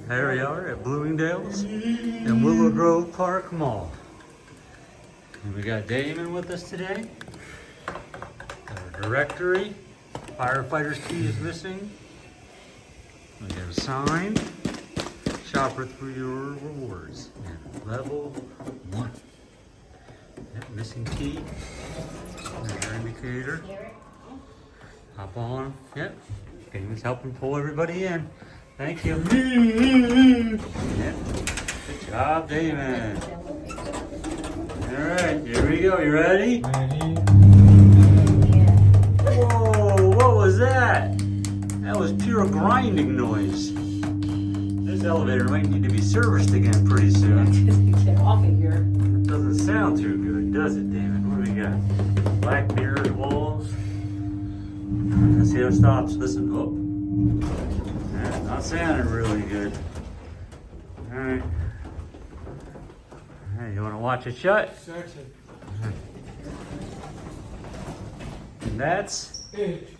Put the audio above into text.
Here we are at Bloomingdale's and Willow Grove Park Mall. And we got Damon with us today. Got our directory. Firefighter's key is missing. We got a sign. Shopper through your rewards. And level 1. Yep, missing key. There's your indicator. Hop on. Yep. Damon's helping pull everybody in. Thank you. Yep. Good job, Damon. Alright, here we go. You ready? Ready? Whoa, what was that? That was pure grinding noise. This elevator might need to be serviced again pretty soon. Get off of here. It doesn't sound too good, does it, Damon? What do we got? Black mirrored walls. Let's see how it stops. Listen. Oh. That's not sounding really good. Alright. Hey, you want to watch it shut? Section. And that's It.